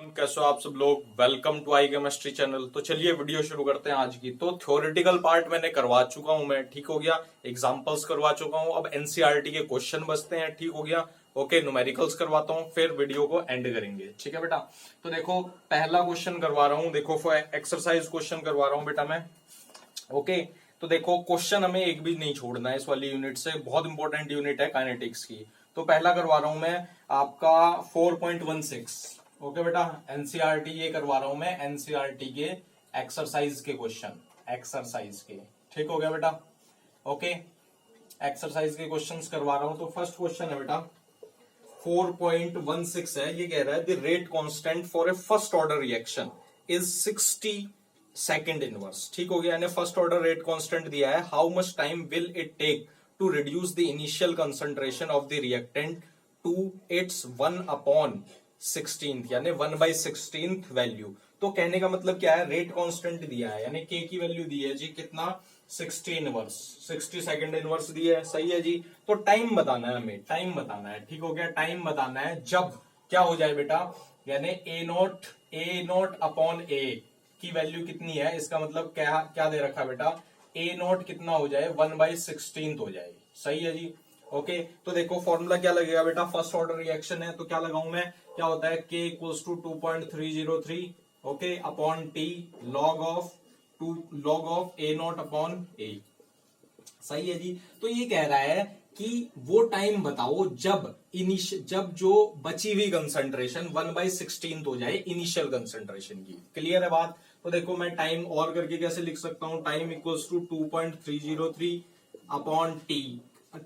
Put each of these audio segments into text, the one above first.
कैसे हो आप सब लोग। Welcome to I chemistry channel. तो चलिए वीडियो शुरू करते हैं आज की। तो थ्योरेटिकल पार्ट मैंने करवा चुका हूं मैं, ठीक हो गया। एग्जांपल्स करवा चुका हूं, अब एनसीईआरटी के क्वेश्चन बचते हैं, ठीक हो गया। ओके, न्यूमेरिकल्स करवाता हूं, फिर वीडियो को एंड करेंगे, ठीक है बेटा। तो देखो पहला क्वेश्चन करवा रहा हूं, देखो एक्सरसाइज क्वेश्चन करवा रहा हूं बेटा मैं। ओके, तो देखो क्वेश्चन हमें एक भी नहीं छोड़ना है इस वाली यूनिट से, बहुत इंपॉर्टेंट यूनिट है काइनेटिक्स की। तो पहला करवा रहा हूं मैं आपका 4.16। ओके बेटा, एनसीईआरटी ये करवा रहा हूं मैं, एनसीईआरटी के एक्सरसाइज के क्वेश्चन, एक्सरसाइज के, ठीक हो गया बेटा। ओके, एक्सरसाइज के क्वेश्चंस करवा रहा हूं। तो फर्स्ट क्वेश्चन है बेटा 4.16 है, ये कह रहा है the rate constant for a first order reaction is 60 second inverse, ठीक हो गया। यानी फर्स्ट ऑर्डर रेट कांस्टेंट दिया है, how much time will it take to reduce the initial concentration of the reactant to its 1/16, यानी 1/16 value. तो कहने का मतलब क्या है, रेट कांस्टेंट दिया है यानी के की वैल्यू दी है जी कितना, 60 इनवर्स, 60 सेकेंड इनवर्स दी है, सही है जी। तो टाइम बताना है हमें, टाइम बताना है, ठीक हो गया। टाइम बताना है जब क्या हो जाए बेटा, यानी ए नोट अपॉन ए की वैल्यू कितनी है, इसका मतलब क्या क्या दे रखा है बेटा, ए नोट कितना हो जाए, 1/16 हो जाए, सही है जी। ओके, तो देखो फॉर्मूला क्या लगेगा बेटा, फर्स्ट ऑर्डर रिएक्शन है तो क्या लगाऊं मैं, क्या होता है K equals to 2.303, okay, upon t log of a naught upon a, सही है जी। तो ये कह रहा है कि वो टाइम बताओ जब जो बची हुई कंसंट्रेशन 1/16 हो जाए इनिशियल कंसंट्रेशन की, क्लियर है बात। तो देखो मैं टाइम और करके कैसे लिख सकता हूं, time equals to 2.303 upon T,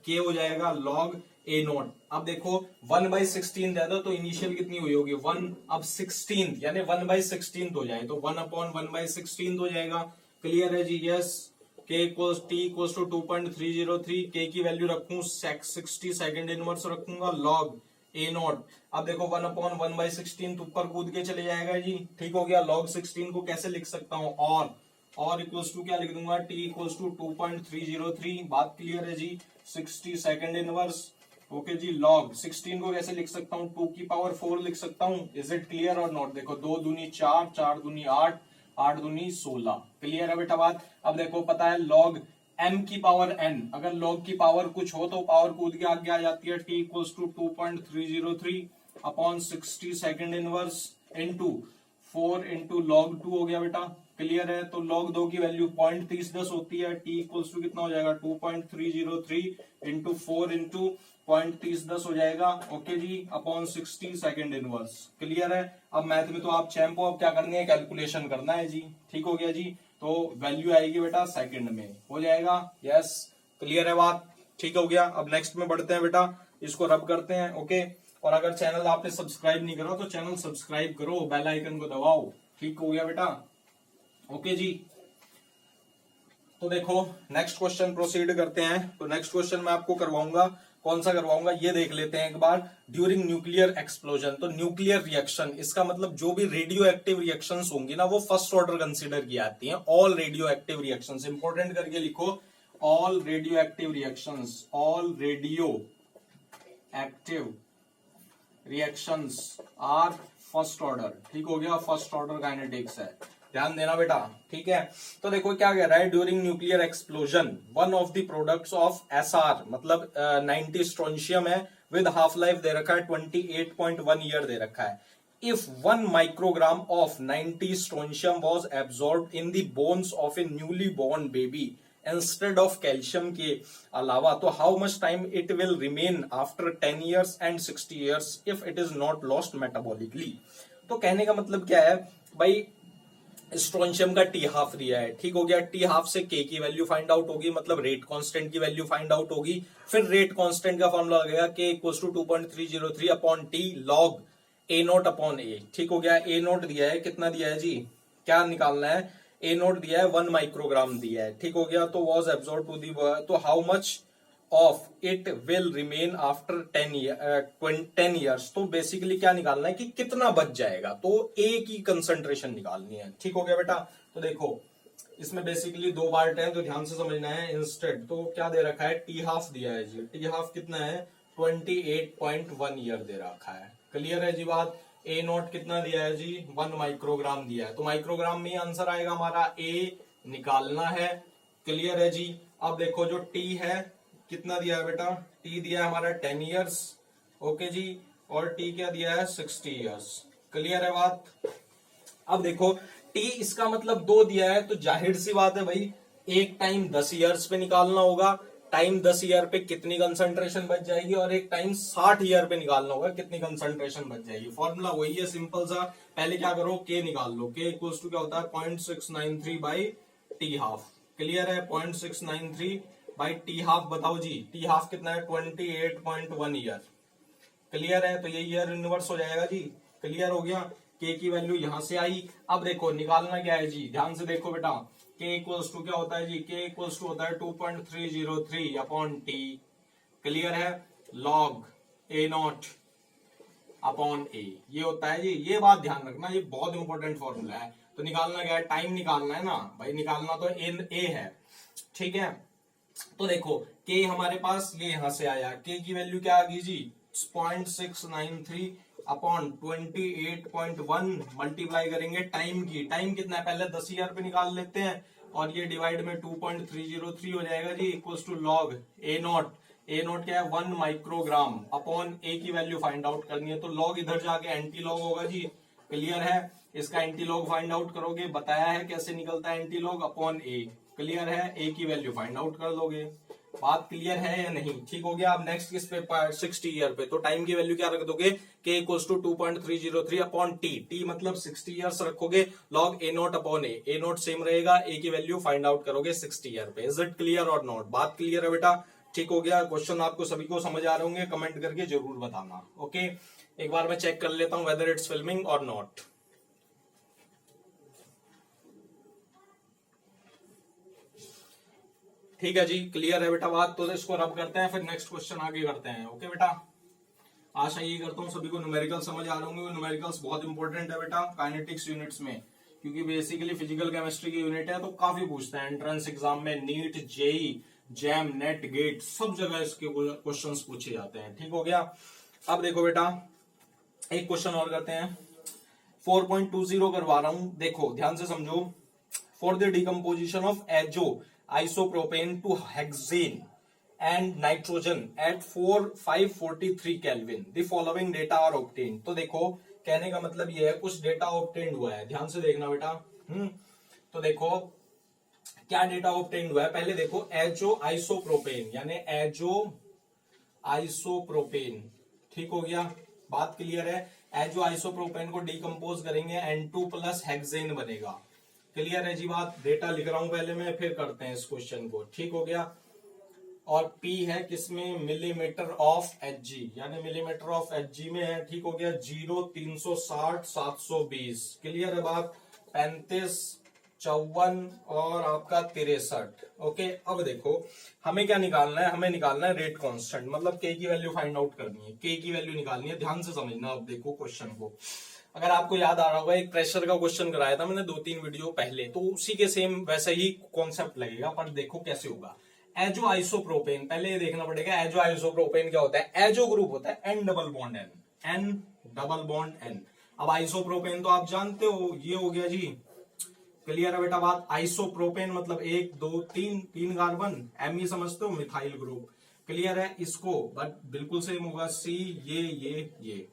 के हो जाएगा लॉग ए नॉट। अब देखो 1/16 दे दो तो इनिशियल कितनी हुई होगी 1, अब 16 यानी 1/16 हो जाए तो 1/1/16 हो जाएगा, क्लियर है जी। यस, के इक्वल्स टी इक्वल्स टू 2.303, के की वैल्यू रखूं 60 सेकेंड इनवर्स रखूंगा लॉग ए नॉट। अब देखो 1/1/16 ऊपर कूद के चले जाएगा जी, ठीक हो गया। लॉग 16 को कैसे लिख सकता हूं, और इक्वल्स टू क्या लिख दूंगा, टी इक्वल्स टू 2.303, बात क्लियर है जी। 60 सेकेंड इनवर्स, ओके जी। लॉग 16 को कैसे लिख सकता हूँ, 2 की पावर 4 लिख सकता हूँ, इज इट क्लियर और नॉट। देखो 2 दूनी 4, 4 दूनी 8, 8 दूनी 16, क्लियर है बेटा बात। अब देखो पता है लॉग m की पावर n, अगर लॉग की पावर कुछ हो तो पावर कूद के आगे आ जाती है, t equals to 2.303 upon 60 second inverse into 4 into log 2 हो गया बेटा, क्लियर है। तो लॉग 2 की वैल्यू 0.3010 होती है, t इक्वल्स टू कितना हो जाएगा 2.303 इंटू 4 इंटू 0.3010 हो जाएगा, ओके जी, अपॉन 60 सेकेंड इनवर्स, क्लियर है। अब मैथ में तो आप चैंप हो, अब क्या करनी है, कैलकुलेशन करना है जी, ठीक हो गया जी। तो वैल्यू आएगी बेटा सेकंड में, हो जाएगा, यस, क्लियर है बात, ठीक हो गया। अब नेक्स्ट में बढ़ते हैं बेटा, इसको रब करते हैं, ओके। और अगर चैनल आपने सब्सक्राइब नहीं करा तो चैनल सब्सक्राइब करो, बेल आइकन को दबाओ, ठीक हो गया बेटा, ओके जी। तो देखो नेक्स्ट क्वेश्चन प्रोसीड करते हैं। तो नेक्स्ट क्वेश्चन मैं आपको करवाऊंगा, कौन सा करवाऊंगा ये देख लेते हैं एक बार। ड्यूरिंग न्यूक्लियर एक्सप्लोजन, तो न्यूक्लियर रिएक्शन, इसका मतलब जो भी रेडियो एक्टिव रिएक्शंस होंगी ना वो फर्स्ट ऑर्डर कंसीडर की आती हैं। All radioactive reactions, important करके लिखो, all radioactive reactions, all radioactive reactions are first order, ठीक हो गया, फर्स्ट ऑर्डर काइनेटिक्स है, ध्यान देना बेटा, ठीक है। तो देखो क्या कह रहा है, during nuclear explosion one of the products of SR, मतलब 90 स्ट्रोंशियम है, विद हाफ लाइफ दे रखा है 28.1 ईयर दे रखा है। If 1 microgram of 90 strontium was absorb in the bones of a newly born baby instead of calcium के अलावा, तो how much time it will remain after 10 years and 60 years if it is not lost metabolically. तो कहने का मतलब क्या है भाई, स्ट्रोंशियम का टी हाफ दिया है, ठीक हो गया। टी हाफ से के की वैल्यू फाइंड आउट होगी, मतलब रेट कांस्टेंट की वैल्यू फाइंड आउट होगी। फिर रेट कांस्टेंट का फॉर्मूला लगेगा k equals to 2.303 upon t log a naught upon a, ठीक हो गया। ए नोट दिया है, कितना दिया है जी, क्या निकालना है, ए नोट दिया है 1 माइक्रोग्राम दिया है, ठीक हो गया। तो वॉज एब्सॉर्ब टू दी, तो how much of it will remain after 10 years, तो बेसिकली क्या निकालना है कि कितना बच जाएगा, तो ए की कंसंट्रेशन निकालनी है, ठीक हो गया बेटा। तो देखो इसमें बेसिकली 2 पार्ट है तो ध्यान से समझना है। इंस्टेड तो क्या दे रखा है, टी हाफ दिया है जी, टी हाफ कितना है 28.1 ईयर दे रखा है, क्लियर है जी बात। ए नॉट कितना दिया है जी 1 माइक्रोग्राम दिया है, तो माइक्रोग्राम में आंसर आएगा हमारा, ए निकालना है। क्लियर है जी। अब देखो जो टी है कितना दिया है बेटा, टी दिया है हमारा 10 ईयर्स, ओके जी, और टी क्या दिया है 60 ईयर्स। क्लियर है बात। अब देखो टी इसका मतलब 2 दिया है, तो जाहिर सी बात है भाई एक टाइम 10 ईयर्स पे निकालना होगा, टाइम 10 ईयर पे कितनी कंसंट्रेशन बच जाएगी, और एक टाइम 60 ईयर पे निकालना होगा कितनी कंसंट्रेशन बच जाएगी। फॉर्मूला वही है सिंपल सा, पहले क्या करो के निकाल लो, के इक्वल्स टू क्या होता है 0.693 बाई टी हाफ। क्लियर है, 0.693 बाई टी हाफ, बताओ जी टी हाफ कितना है 28.1 ईयर। क्लियर है, तो ये ईयर इनवर्स हो जाएगा जी। क्लियर हो गया, के की वैल्यू यहां से आई। अब देखो निकालना क्या है जी, ध्यान से देखो बेटा, के इक्वल्स टू क्या होता है जी, के इक्वल्स टू होता है 2.303 अपॉन टी। क्लियर है, लॉग ए नॉट अपॉन ए, ये होता है जी। ये बात ध्यान रखना, ये बहुत इंपॉर्टेंट फॉर्मूला है। तो निकालना क्या है, टाइम निकालना है ना भाई, निकालना तो ए है, ठीक है। तो देखो के हमारे पास ये यहां से आया, के की वैल्यू क्या आ गई जी 0.693 अपॉन 28.1 मल्टीप्लाई करेंगे टाइम की, टाइम कितना है पहले 10 ईयर पे निकाल लेते हैं, और ये डिवाइड में 2.303 हो जाएगा जी, equals to log A naught. A naught क्या है 1 माइक्रोग्राम अपॉन ए की वैल्यू फाइंड आउट करनी है, तो लॉग इधर जाके एंटी लॉग होगा जी। क्लियर है, इसका एंटी लॉग फाइंड आउट करोगे, बताया है कैसे निकलता है एंटी लॉग अपॉन ए। क्लियर है, ए की वैल्यू फाइंड आउट कर लोगे। बात क्लियर है या नहीं, ठीक हो गया। अब नेक्स्ट किस पे 60 ईयर पे, तो टाइम की वैल्यू क्या रख दोगे, K equals to 2.303 upon T, T मतलब 60 ईयर्स रखोगे, log A naught upon A naught same रहेगा, ए की वैल्यू फाइंड आउट करोगे 60 ईयर पे। इज इट क्लियर और नॉट, बात क्लियर है बेटा, ठीक हो गया। क्वेश्चन आपको सभी को समझ आ रहे होंगे, कमेंट करके जरूर बताना। ओके, एक बार मैं चेक कर लेता हूं वेदर इट्स फिल्मिंग और नॉट। ठीक है जी, क्लियर है बेटा बात, तो इसको रब करते हैं, फिर नेक्स्ट क्वेश्चन आगे करते हैं। ओके बेटा, आशा ये करता हूँ सभी को न्यूमेरिकल समझ आ रहे होंगे। न्यूमेरिकल्स बहुत इंपॉर्टेंट है बेटा काइनेटिक्स यूनिट्स में, क्योंकि बेसिकली फिजिकल केमिस्ट्री की यूनिट है, तो काफी पूछता है एंट्रेंस एग्जाम में, NEET, JEE, JAM, NET, GATE, सब जगह इसके क्वेश्चंस पूछे जाते हैं। ठीक हो गया। अब देखो बेटा एक क्वेश्चन और करते हैं, 4.20 करवा रहा हूं, देखो ध्यान से समझो। For the decomposition of azo isopropane to hexane and nitrogen at 543 kelvin the following data are obtained. तो देखो कहने का मतलब ये है कुछ डेटा ऑब्टेन्ड हुआ है, ध्यान से देखना बेटा। तो देखो क्या डेटा ऑब्टेन्ड हुआ है, पहले देखो एजो आइसोप्रोपेन यानी एजो आइसोप्रोपेन, ठीक हो गया, बात क्लियर है। एजो आइसोप्रोपेन को डिकम्पोज करेंगे N2 प्लस हेक्सेन बनेगा। क्लियर है जी बात, डेटा लिख रहा हूं पहले मैं, फिर करते हैं इस क्वेश्चन को। ठीक हो गया, और P है किसमें, मिलीमीटर ऑफ Hg, यानी मिलीमीटर ऑफ Hg में है। ठीक हो गया, 0, 360, 720। क्लियर है बात, 35, 54 और आपका 63। ओके, अब देखो हमें क्या निकालना है, हमें निकालना है रेट कांस्टेंट, मतलब के की वैल्यू फाइंड आउट करनी है, के की वैल्यू निकालनी है। ध्यान से समझना, अब देखो क्वेश्चन को, अगर आपको याद आ रहा होगा एक प्रेशर का क्वेश्चन कराया था मैंने 2-3 वीडियो पहले, तो उसी के सेम वैसे ही कॉन्सेप्ट लगेगा, पर देखो कैसे होगा। एजो आइसोप्रोपेन, पहले ये देखना पड़ेगा एजो आइसोप्रोपेन क्या होता है। एजो ग्रुप होता है N double bond N, N double bond N। अब आइसोप्रोपेन तो आप जानते हो, ये हो गया जी। क्लियर है बेटा बात, आइसोप्रोपेन मतलब 1, 2, 3 कार्बन, M समझते हो, मिथाइल ग्रुप। क्लियर है, इसको बट बिल्कुल सेम होगा, C, ये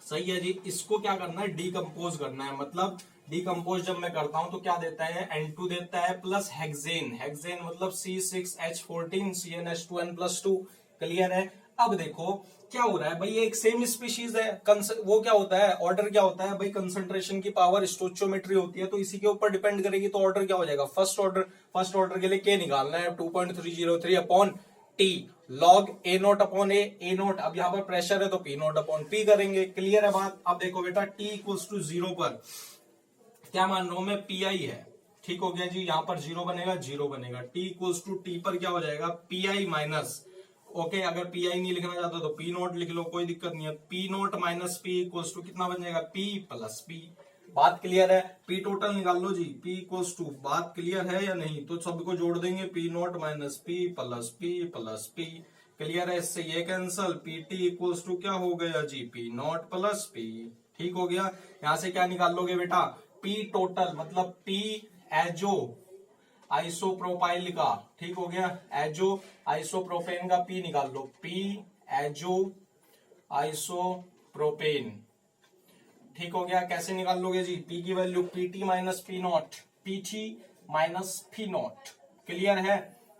सही है जी। इसको क्या करना है, डीकम्पोज करना है, मतलब डीकम्पोज जब मैं करता हूं तो क्या देता है, N2 देता है प्लस हेक्सेन, हेक्सेन मतलब C6H14 CnH2n+2। क्लियर है। अब देखो क्या हो रहा है भाई, ये एक सेम स्पीशीज है, वो क्या होता है, ऑर्डर क्या होता है भाई, कंसंट्रेशन की पावर स्टोइचियोमेट्री होती है, तो इसी के ऊपर डिपेंड करेगी, तो ऑर्डर क्या हो जाएगा, फर्स्ट ऑर्डर। फर्स्ट ऑर्डर के लिए के निकालना है 2.303 upon t, log a naught upon A note. अब यहां पर प्रेशर है तो पी नोट अपॉन पी करेंगे। क्लियर है बात। अब देखो बेटा टी इक्वल्स टू 0 पर क्या मान रहा हूं मैं, पी आई है। ठीक हो गया जी, यहां पर 0 बनेगा, 0 बनेगा। टी इक्वल्स टू टी पर क्या हो जाएगा, पी आई माइनस, ओके, अगर पी आई नहीं लिखना चाहते तो पी नोट लिख लो, कोई दिक्कत नहीं है। P naught minus P equals to कितना बन जाएगा, पी प्लस पी। बात क्लियर है, पी टोटल निकाल लो जी, पी इक्वल्स टू, बात क्लियर है या नहीं, तो सबको जोड़ देंगे, P naught minus P plus P plus P. Clear है, इससे ये कैंसल, पीटी इक्वल्स टू क्या हो गया जी, पी नॉट प्लस पी। ठीक हो गया। यहां से क्या निकाल लोगे बेटा, पी टोटल मतलब पी एजो आइसोप्रोपाइल का, ठीक हो गया, एजो आइसोप्रोपेन का पी निकाल लो, पी एजो आइसोप्रोपेन। ठीक हो गया। कैसे निकाल लोगे जी, पी की value PT minus P not, PT minus P naught. Clear है,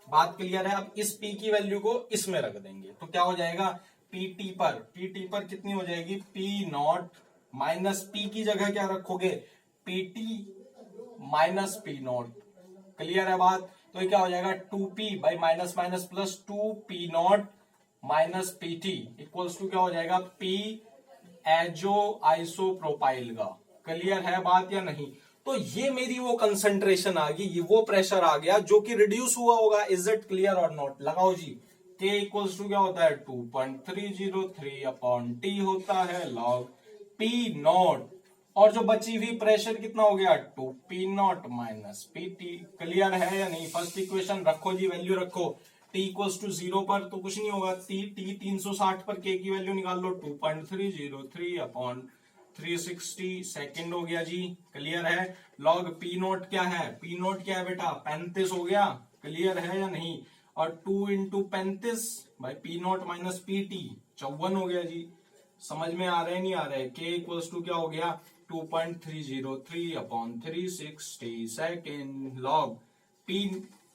बात क्लियर है। अब इस पी की वैल्यू को इसमें रख देंगे तो क्या हो जाएगा, पीटी पर कितनी हो जाएगी, पी नॉट माइनस पी की जगह क्या रखोगे, PT minus P naught. Clear है बात। तो ये क्या हो जाएगा, 2p by minus minus plus 2p naught minus PT equals to क्या हो जाएगा, पी एजो आइसोप्रोपाइल का। क्लियर है बात या नहीं। तो ये मेरी वो कंसंट्रेशन आ गई, ये वो प्रेशर आ गया जो कि रिड्यूस हुआ होगा। इज इट क्लियर और नॉट। लगाओ जी, K इक्वल्स टू क्या होता है, 2.303 अपॉन टी होता है लॉग पी नॉट, और जो बची हुई प्रेशर कितना हो गया, 2p naught minus PT. Clear है या नहीं। फर्स्ट इक्वेशन रखो जी, वैल्यू रखो, t इक्वल्स टू 0 पर तो कुछ नहीं होगा, t 360 पर k की वैल्यू निकाल लो, 2.303 अपॉन 360 सेकेंड हो गया जी। क्लियर है। लॉग पी नोट क्या है, पी नोट क्या है बेटा, 35 हो गया। क्लियर है या नहीं। और 2 into 35 by P naught minus P T 54 हो गया जी। समझ में आ रहा है नहीं आ रहा है। के इक्वल्स टू क्या हो गया, 2.303 upon 360 second log P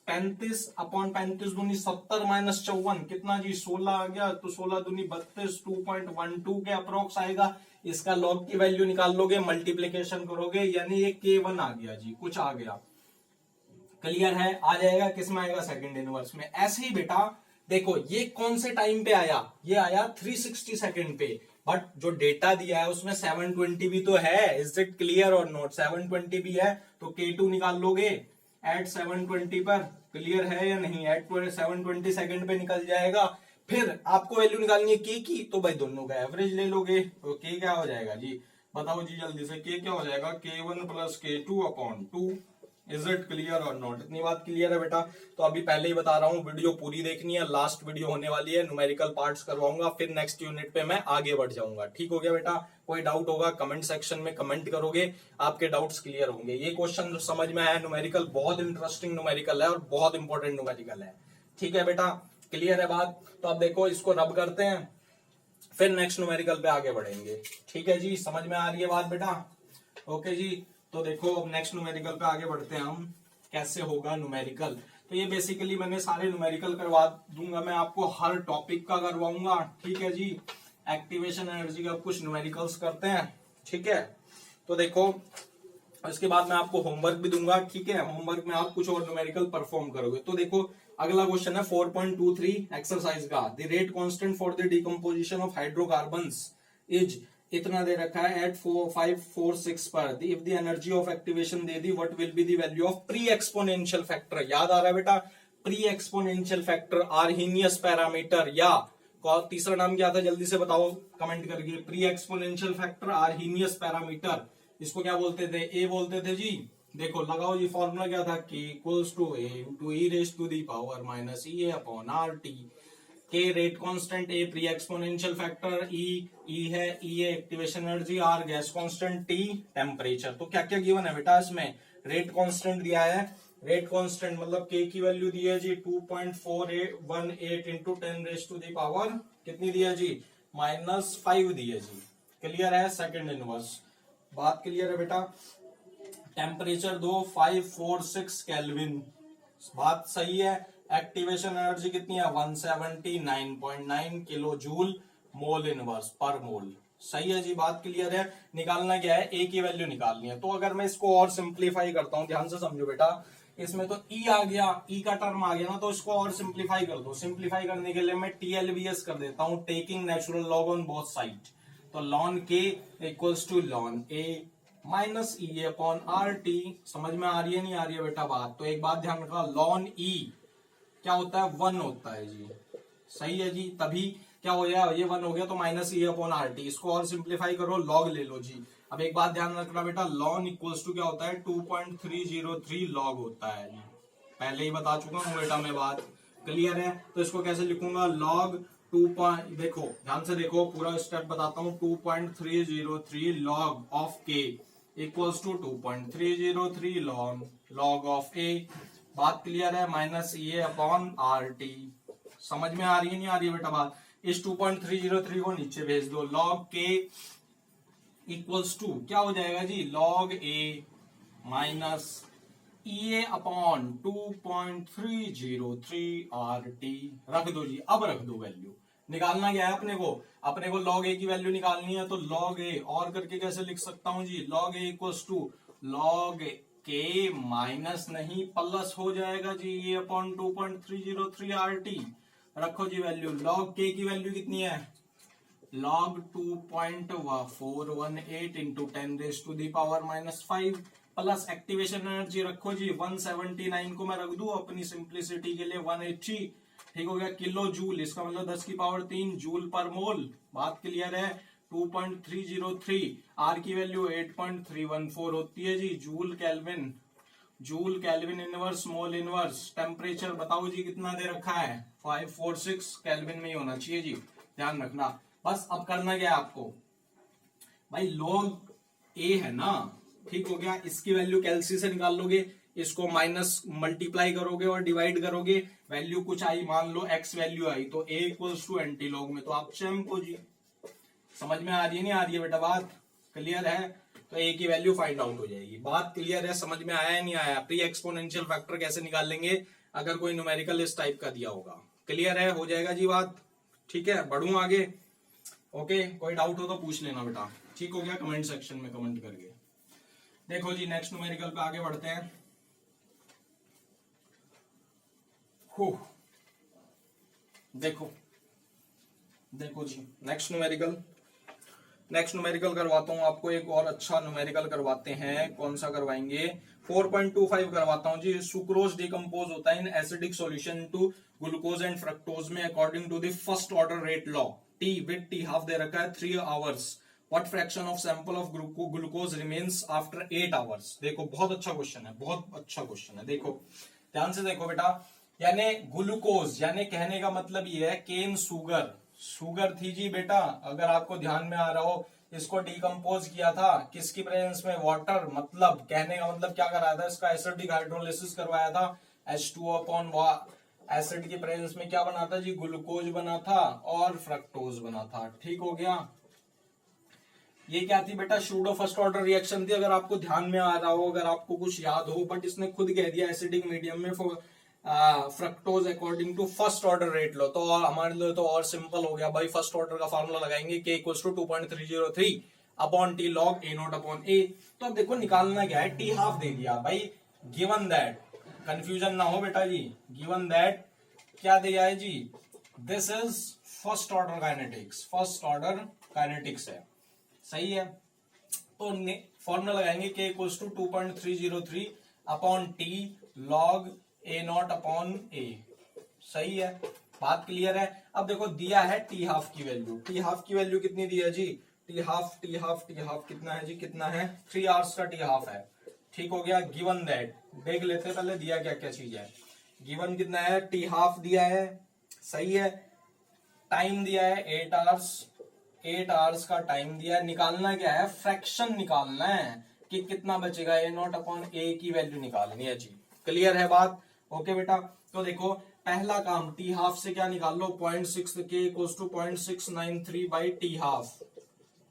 35 upon 35 दूनी 70 माइनस 54 कितना जी, 16 आ गया। तो 16 दूनी 32, 2.12 के अप्रोक्स आएगा। इसका लॉग की वैल्यू निकाल लोगे, मल्टीप्लीकेशन करोगे, यानी ये K1 आ गया जी, कुछ आ गया। क्लियर है, आ जाएगा किस में आएगा, सेकंड इनवर्स में। ऐसे ही बेटा देखो, ये कौन से टाइम पे आया, ये आया 360 सेकंड पे, बट जो डेटा दिया है उसमें 720 भी तो है। इज इट क्लियर और नॉट, 720 भी है तो K2 निकाल लोगे एट 720 पर। क्लियर है या नहीं, एट 720 सेकंड पे निकल जाएगा। फिर आपको वैल्यू निकालनी है K की, तो भाई दोनों का एवरेज ले लोगे तो K क्या हो जाएगा जी, बताओ जी जल्दी से। K क्या हो जाएगा, K1 plus K2 upon 2। Is it clear और नॉट। इतनी बात क्लियर है बेटा। तो अभी पहले ही बता रहा हूँ, वीडियो पूरी देखनी है, लास्ट वीडियो होने वाली है, न्यूमेरिकल पार्ट्स करवाऊंगा, फिर नेक्स्ट यूनिट पे मैं आगे बढ़ जाऊंगा। ठीक हो गया बेटा। कोई डाउट होगा कमेंट सेक्शन में कमेंट करोगे, आपके डाउट्स क्लियर होंगे। ये क्वेश्चन जो समझ में आया, न्यूमेरिकल बहुत इंटरेस्टिंग न्यूमेरिकल है और बहुत इंपॉर्टेंट न्यूमेरिकल है। ठीक है बेटा, क्लियर है बात। तो अब देखो इसको रब करते हैं, फिर नेक्स्ट न्यूमेरिकल पे आगे बढ़ेंगे। ठीक है जी, समझ में आ रही है बात बेटा। ओके जी, तो देखो अब नेक्स्ट न्यूमेरिकल पे आगे बढ़ते हैं हम, कैसे होगा न्यूमेरिकल। तो ये बेसिकली मैंने सारे न्यूमेरिकल करवा दूंगा, मैं आपको हर टॉपिक का करवाऊंगा। ठीक है जी, एक्टिवेशन एनर्जी का कुछ न्यूमेरिकल्स करते हैं। ठीक है, तो देखो इसके बाद मैं आपको होमवर्क भी दूंगा। ठीक है, होमवर्क में आप कुछ और न्यूमेरिकल परफॉर्म करोगे। तो देखो अगला क्वेश्चन है 4.23 एक्सरसाइज का, the rate constant for the decomposition of hydrocarbons is, इतना दे रखा है एट 546 पर। If the energy of activation they the, what will be the value of pre exponential factor. याद आ रहा है बेटा, pre exponential factor, Arrhenius parameter, या तीसरा नाम क्या था जल्दी से बताओ कमेंट करके। Pre exponential factor, Arrhenius parameter, इसको क्या बोलते थे, ए बोलते थे जी। देखो लगाओ जी, फॉर्मूला क्या था, K equals to A into E raise to the power minus E A upon R T. K rate constant, A pre exponential factor, E है, ई है activation energy, R gas constant, T temperature. तो क्या क्या given है बेटा इसमें, rate constant दिया है, रेट कांस्टेंट मतलब के की वैल्यू दी है जी 2.418 into 10 raise to the power कितनी दी है जी, -5 दी है जी। क्लियर है, सेकंड इनवर्स। बात क्लियर है बेटा। टेम्परेचर दो 546 केल्विन, बात सही है। एक्टिवेशन एनर्जी कितनी है 179.9 किलो जूल मोल इनवर्स पर मोल। सही है जी, बात क्लियर है। निकालना क्या है, ए की वैल्यू निकालनी है। तो अगर मैं इसको और सिंप्लीफाई करता हूं, ध्यान से समझो बेटा, इसमें तो ई आ गया, ई का टर्म आ गया ना, तो इसको और सिंप्लीफाई कर दो। सिंप्लीफाई करने के लिए मैं टीएलबीएस कर देता हूं, taking natural log on both side. तो ln K equals to ln A minus E upon R T. समझ में आ रही है नहीं आ रही है बेटा बात। तो एक बात ध्यान रखना, लॉन ई क्या होता है, 1 होता है जी। सही है जी, तभी क्या हो गया, ये 1 हो गया तो minus E upon R T. इसको और सिंप्लीफाई करो, लॉग ले लो जी। अब एक बात ध्यान रखना बेटा, लॉन इक्वल्स टू क्या होता है 2.303 लॉग होता है जी। पहले ही बता चुका हूं बेटा मैं बात, क्लियर है? तो इसको कैसे लिखूंगा, लॉग 2 देखो ध्यान से देखो, पूरा स्टेप बताता हूं, 2.303 लॉग ऑफ के इक्वल्स टू 2.303 लॉग ऑफ ए। बात क्लियर है? माइनस ए अपॉन आर टी। समझ में आ रही है नहीं आ रही है बेटा बात? इस 2.303 को नीचे भेज दो, लॉग के इक्वल्स टू क्या हो जाएगा जी, लॉग ए माइनस ए अपॉन 2.303 आर टी। रख दो जी, अब रख दो वैल्यू। निकालना क्या है अपने को? अपने को लॉग ए की वैल्यू निकालनी है, तो लॉग ए और करके कैसे लिख सकता हूं जी, log a equals to log k minus नहीं प्लस हो जाएगा जी ए अपॉन 2.303 आर टी। रखो जी वैल्यू, लॉग के की वैल्यू कितनी है, log 2.418 into 10⁻⁻5 plus activation energy रखो जी 179 को मैं रख दूं अपनी सिंप्लिसिटी के लिए 180। ठीक हो गया, किलो जूल, इसका मतलब 10⁻³ जूल पर मोल। बात क्लियर है? 2.303 आर की वैल्यू 8.314 होती है जी, joule kelvin inverse mole inverse. Temperature बताओ जी कितना दे रखा है, 546 केल्विन में ही होना चाहिए जी, ध्यान रखना। बस अब करना क्या है आपको भाई, लॉग ए है ना, ठीक हो गया, इसकी वैल्यू कैलसी से निकाल लोगे, इसको माइनस मल्टीप्लाई करोगे और डिवाइड करोगे, वैल्यू कुछ आई, मान लो एक्स वैल्यू आई, तो ए इक्वल्स टू एंटी लॉग में तो आप चैम्पो जी। समझ में आ रही है नहीं आ रही है बेटा बात? क्लियर है? तो ए की वैल्यू फाइंड आउट हो जाएगी। बात क्लियर है? समझ में आया है नहीं आया? प्री एक्सपोनेंशियल फैक्टर कैसे निकालेंगे अगर कोई न्यूमेरिकल इस टाइप का दिया होगा। क्लियर है? हो जाएगा जी बात? ठीक है, बढ़ूं आगे? ओके, कोई डाउट हो तो पूछ लेना बेटा। ठीक हो गया, कमेंट सेक्शन में कमेंट करके। देखो जी नेक्स्ट न्यूमेरिकल पे आगे बढ़ते हैं। देखो जी नेक्स्ट न्यूमेरिकल करवाता हूं आपको, एक और अच्छा न्यूमेरिकल करवाते हैं। कौन सा करवाएंगे? 4.25 करवाता हूं जी। सुक्रोज डिकम्पोज होता है in acidic solution to glucose and fructose में according to the first order rate law. T with t half दे रखा है 3 hours. What fraction of sample of glucose remains after 8 hours. देखो बहुत अच्छा क्वेश्चन है, बहुत अच्छा क्वेश्चन है। देखो ध्यान से देखो बेटा, यानी ग्लूकोज, यानी कहने का मतलब ये है केन शुगर थी जी बेटा, अगर आपको ध्यान में आ रहा हो, इसको डिकम्पोज किया था किसकी प्रेजेंस में, वाटर। मतलब कहने का मतलब क्या कराया था, इसका एसिडिक हाइड्रोलिसिस करवाया था, H2O अपॉन एसिड की प्रेजेंस में क्या बना था जी, ग्लूकोज बना था और फ्रक्टोज बना था। ठीक हो गया, ये क्या थी बेटा, सूडो फर्स्ट ऑर्डर रिएक्शन थी, अगर आपको ध्यान में आ रहा हो, अगर आपको कुछ याद हो, बट इसने खुद कह दिया एसिडिक मीडियम में fructose according to first order rate law, तो हमारे लिए तो और सिंपल हो गया भाई। फर्स्ट ऑर्डर का फॉर्मूला लगाएंगे, k equals to 2.303 upon t log A naught upon a. तो अब देखो निकालना क्या है, टी हाफ दे दिया भाई, गिवन दैट, कंफ्यूजन ना हो बेटा जी, गिवन दैट क्या दिया है जी, this is first order kinetics है, सही है। तो फॉर्मूला लगाएंगे k equals to 2.303 upon t log A naught upon a, सही है, बात क्लियर है। अब देखो दिया है टी हाफ की वैल्यू कितनी दी है जी, टी हाफ कितना है जी, कितना है, 3 आवर्स का टी हाफ है। ठीक हो गया, गिवन दैट, देख लेते पहले दिया क्या क्या चीज है। गिवन कितना है, टी हाफ दिया है, सही है, टाइम दिया है 8 आवर्स का टाइम दिया है। निकालना क्या है, फ्रैक्शन निकालना है कि कितना बचेगा, ए नॉट अपॉन ए की वैल्यू निकालनी है जी। क्लियर है बात? ओके बेटा, तो देखो पहला काम, टी हाफ से क्या निकाल लो, 0.6 K equals to 0.693 by T half,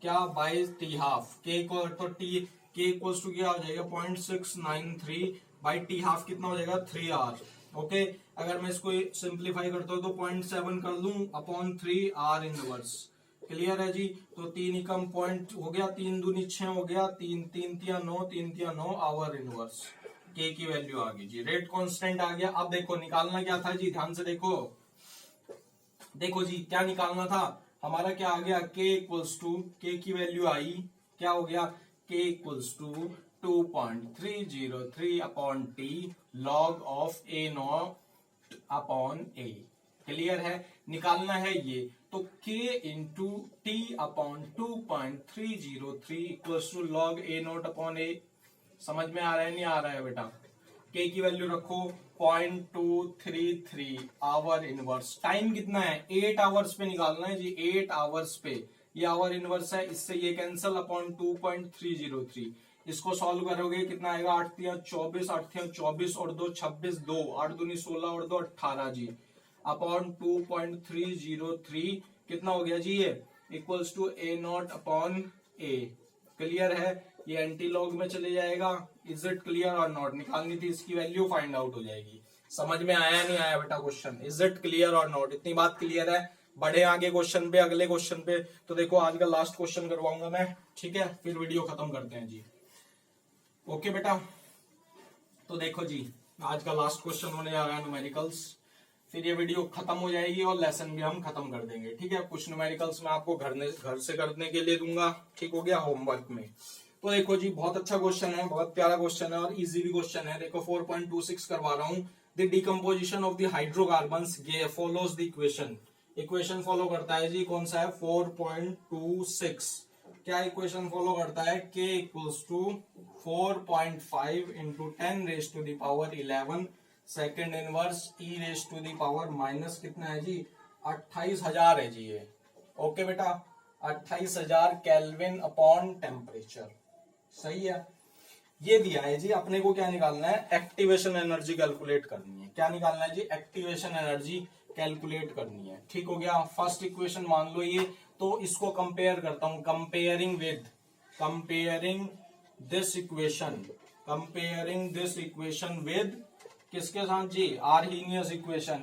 क्या बाई टी हाफ, के को तो टी के इक्वल्स टू क्या हो जाएगा 0.693 बाई टी हाफ, कितना हो जाएगा 3 आवर। ओके, अगर मैं इसको सिंप्लीफाई करता हूं तो 0.7 कर दूं अपॉन 3 आर इनवर्स। क्लियर है जी, तो 3 एकम पॉइंट हो गया, 3 दूनी 6 हो गया, 3 तिया 9 आवर इनवर्स, के की वैल्यू आ गई जी, रेट कांस्टेंट आ गया। अब देखो निकालना क्या था जी, ध्यान से देखो जी क्या निकालना था हमारा, क्या आ गया, के इक्वल्स टू, के की वैल्यू आई, क्या हो गया, k equals to 2.303 upon t log of a naught upon A. Clear है, निकालना है ये, तो k into t upon 2.303 equals to log A naught upon a. समझ में आ रहा है नहीं आ रहा है बेटा? के की वैल्यू रखो 0.233 आवर इनवर्स। टाइम कितना है 8 आवर्स पे निकालना है जी, 8 आवर्स पे। ये आवर इनवर्स है, इससे ये कैंसल अपॉन 2.303। इसको सॉल्व करोगे कितना आएगा 8 तिया 24, 8 तिया 24 और 2 26, 2 8 दूनी 16 और 2 18 जी, अपॉन 2.303 कितना हो गया जी, ये equals to A naught upon A. Clear है, ये एंटी लॉग में चले जाएगा। इज इट क्लियर और नॉट निकालनी थी, इसकी वैल्यू फाइंड आउट हो जाएगी। समझ में आया नहीं आया बेटा क्वेश्चन, इज इट क्लियर और नॉट, इतनी बात क्लियर है। बढ़े आगे क्वेश्चन पे, अगले क्वेश्चन पे। तो देखो आज का लास्ट क्वेश्चन करवाऊंगा मैं, ठीक है, फिर वीडियो खत्म करते हैं जी। ओके बेटा, तो देखो जी आज का लास्ट क्वेश्चन होने जा रहा है न्यूमेरिकल्स, फिर ये वीडियो खत्म हो जाएगी और लेसन भी हम खत्म कर देंगे। ठीक है, कुछ न्यूमेरिकल्स मैं आपको घर से करने के लिए दूंगा, ठीक हो गया, होमवर्क में। तो देखो जी बहुत अच्छा क्वेश्चन है, बहुत प्यारा क्वेश्चन है और इजी भी क्वेश्चन है। देखो 4.26 करवा रहा हूं। The decomposition of the hydrocarbons follows the equation. Equation follow करता है जी, कौन सा है 4.26। क्या इक्वेशन फॉलो करता है, k equals to 4.5 into 10 raise to the power 11 second inverse e raise to the power minus कितना है जी 28,000 है जी ये। ओके बेटा, 28,000 केल्विन अपॉन टेम्परेचर, सही है। ये दिया है जी, अपने को क्या निकालना है, एक्टिवेशन एनर्जी कैलकुलेट करनी है। क्या निकालना है जी, एक्टिवेशन एनर्जी कैलकुलेट करनी है। ठीक हो गया, फर्स्ट इक्वेशन मान लो ये। तो इसको कंपेयर करता हूं, कंपेयरिंग दिस इक्वेशन विद किसके साथ जी, आर्हीनियस इक्वेशन।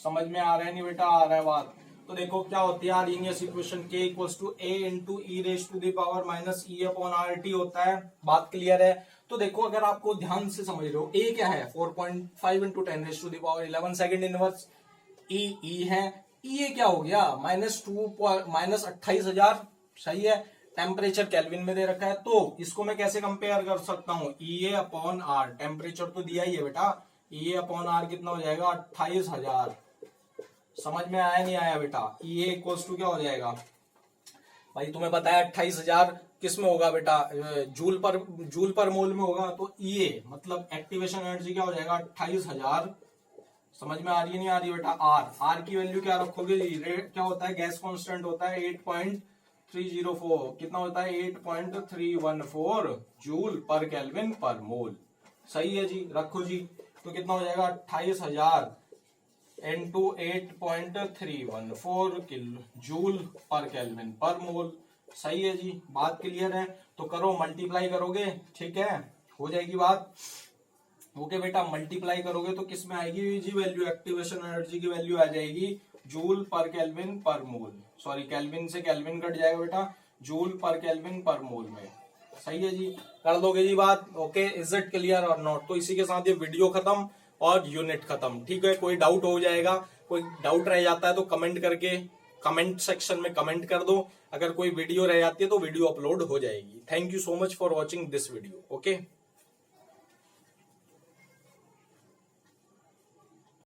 समझ में आ रहा है नहीं बेटा, आ रहा है बात। तो देखो क्या होती है Arrhenius equation, k equals to a into E raise to the power minus E upon R T होता है। बात क्लियर है। तो देखो अगर आपको ध्यान से समझ रहे हो, a क्या है 4.5 into 10 raise to the power 11 second inverse, e है, ये क्या हो गया माइनस 28,000, सही है। टेम्परेचर केल्विन में दे रखा है, तो इसको मैं कैसे कंपेयर कर सकता हूं, ई अपॉन आर, टेम्परेचर तो दिया ही है बेटा, ई अपॉन आर कितना हो जाएगा 28,000। समझ में आया नहीं आया बेटा, ई इक्वल्स टू क्या हो जाएगा भाई, तुम्हें पता है 28,000 किस में होगा बेटा, जूल पर मोल में होगा। तो ई मतलब एक्टिवेशन एनर्जी क्या हो जाएगा 28,000। समझ में आ रही है नहीं आ रही बेटा। आर की वैल्यू क्या रखोगे जी, रेट क्या होता है, गैस कांस्टेंट होता है 8.304, कितना होता है 8.314 जूल पर केल्विन पर मोल, सही है जी। रखो जी, तो कितना हो जाएगा 28,000 इंटू 8.314 किलो जूल पर केल्विन पर मोल, सही है जी। बात क्लियर है, तो करो मल्टीप्लाई करोगे, ठीक है, हो जाएगी बात। ओके बेटा, मल्टीप्लाई करोगे तो किस में आएगी जी वैल्यू, एक्टिवेशन एनर्जी की वैल्यू आ जाएगी जूल पर केल्विन पर मोल, सॉरी केल्विन से केल्विन कट जाएगा बेटा, जूल पर केल्विन पर मोल में, सही है जी। कर दोगे जी बात। ओके, इज इट क्लियर और नॉट। तो इसी के साथ ये वीडियो खत्म और यूनिट खत्म, ठीक है। कोई डाउट हो जाएगा, कोई डाउट रह जाता है तो कमेंट करके कमेंट सेक्शन में कमेंट कर दो। अगर कोई वीडियो रह जाती है तो वीडियो अपलोड हो जाएगी। Thank you so much for watching this video. Okay.